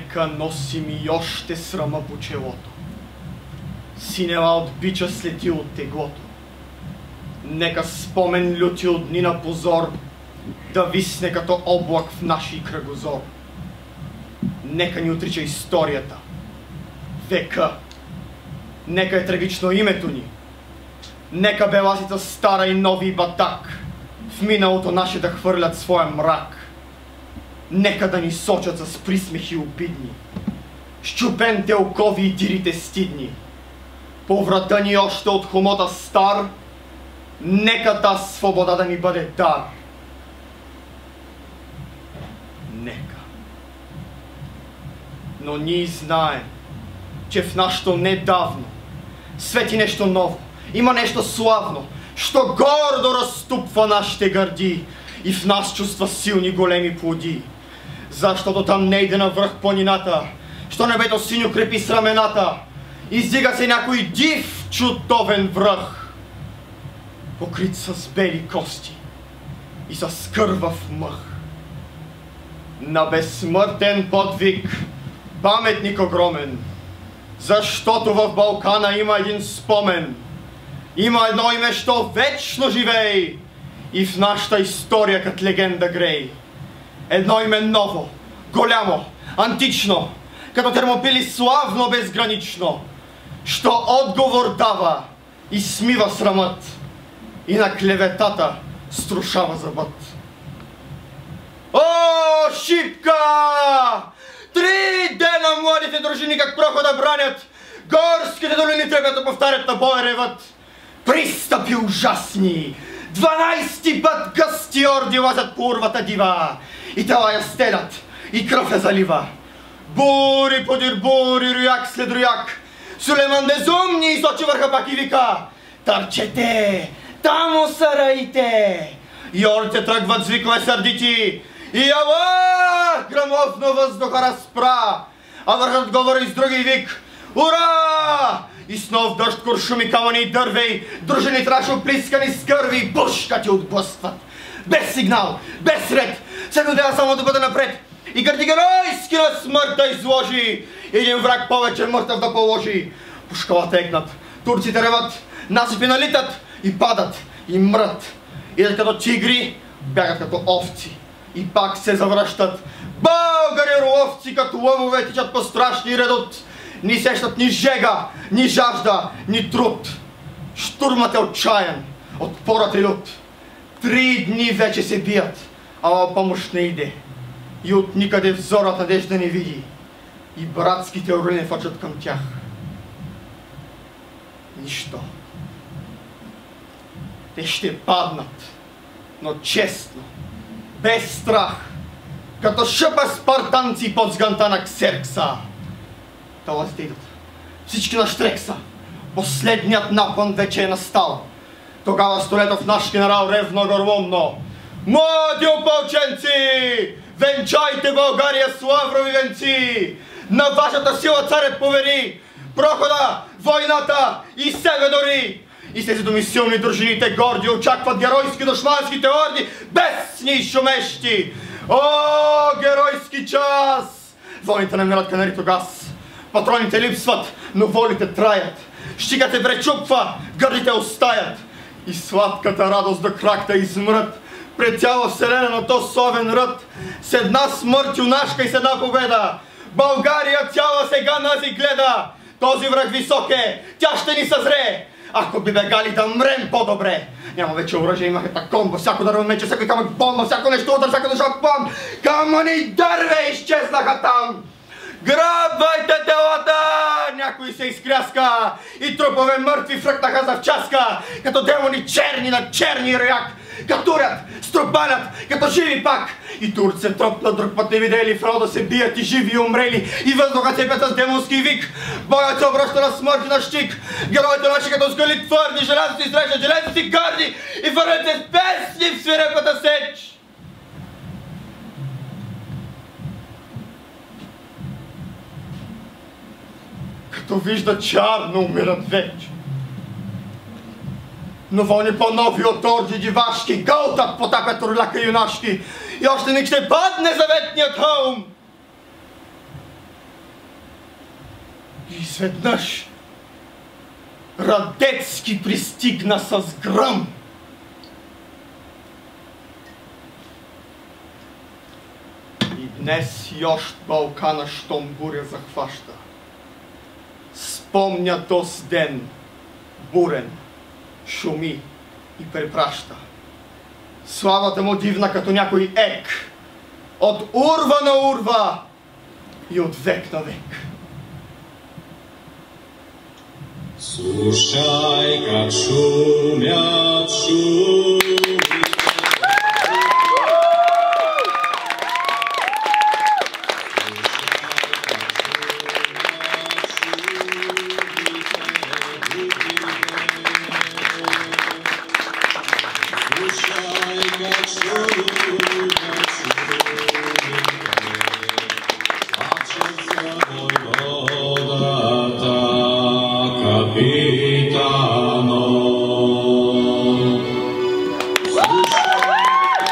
Нека носи ми още срама по челото. Синела от бича слети от теглото. Нека спомен люти от дни на позор да висне като облак в наши кръгозор. Нека ни отрича историята, века. Нека е трагично името ни. Нека беласица стара и нови батак в миналото наше да хвърлят своя мрак. Нека да ни сочат с присмехи обидни, щупен телкови и дирите стидни. По врата ни още от хомота стар, нека та свобода да ни бъде дар. Нека. Но ние знаем, че в нашето недавно свети нещо ново, има нещо славно, що гордо разступва нашите гърди и в нас чувства силни големи плоди. Защото там не иде навръх планината, що небето синьо крепи с рамената, издига се някой див чутовен връх, покрит с бели кости и с кървав мъх. На безсмъртен подвиг, паметник огромен, защото в Балкана има един спомен. Има едно име, що вечно живей и в нашата история като легенда грей. Едно име ново, голямо, антично, като Термопили славно безгранично, що отговор дава и смива срамът и на клеветата струшава зъбът. О, Шипка! 3 дена младите дружини как прохода бранят, горските долини тръгват да повтарят на боя ревът. Пристъпи ужасни, 12 път гъсти орди лазят по урвата дива, и тела я стелят, и кръв я залива. Бури подир бури, рояк след рояк, Сулейман безумни изочи върха пак и вика: търчете, тамо са раите! И орите тръгват с викове сърдити, и ала! Грамовно въздуха разпра, а върхът говори с други вик: ура! И с нов дъжд куршуми, камъни и дървей, дружини траш оплискани с кърви, пушкати отблъскват. Без сигнал, без ред, всеки трябва само да бъде напред и гърди геройски на смърт да изложи, един враг повече мъртъв да положи. Пушкала текнат, турците реват, насипи налитат и падат, и мрът. Идат като тигри, бягат като овци и пак се завръщат. Българи ровци като лъвове тичат по страшни редот. Ни сещат ни жега, ни жажда, ни труд. Штурмът е отчаян, отпорът е лют. 3 дни вече се бият, ама помощ не иде. И от никъде взорът надежда не види. И братските орли фочат към тях. Нищо. Те ще паднат, но честно, без страх, като шъпа спартанци под сганта на Ксеркса. Талазите идат. Всички на штрекса. Последният напън вече е настал. Тогава Столетов наш генерал ревно гърломно: млади опълченци, венчайте България с лаврови венци! На вашата сила царят повери прохода, войната и себе дори! И с тези думи силни дружините горди очакват геройски душманските орди, бесни и шумещи. О, геройски час! Войните намират канарито газ. Патроните липсват, но волите траят. Щикът се пречупва, гърдите остаят. И сладката радост до кракта измрът пред цяла вселена на то совен ръд. С една смърт юнашка и с една победа България цяла сега нази гледа. Този враг висок е, тя ще ни съзре. Ако би бегали да мрем по-добре. Няма вече оръжие, имаха такомба, всяко дърво мече, всяко камък бомба, всяко нещо удар, всяко душа плам. Камъни и дърве изчезнаха там. Грабвайте телата! Някой се изкряска и трупове мъртви фръкнаха за вчаска, като демони черни на черни рояк. Катурят, струпанят, като живи пак. И турци тропнат друг път не видели, в рода се бият и живи и умрели. И въздухът се пет с демонски вик. Боят се обръща на смърт и на щик. Героите наши като скали твърди, желязото изреждат железо си гарди и върнат се с песни в свирепата сеч. Като виждат черно умират вече. Но вълни по-нови от орди дивашки гълтат потапят орляка юнашки и още миг ще падне заветният хълм. Изведнъж Радецки пристигна с гръм. И днес йощ Балкана щом буря захваща. Спомня тоз ден, бурен, шуми и препраща. Славата му дивна като някой ек, от урва на урва и от век на век. Слушай, как шумят шумите. Be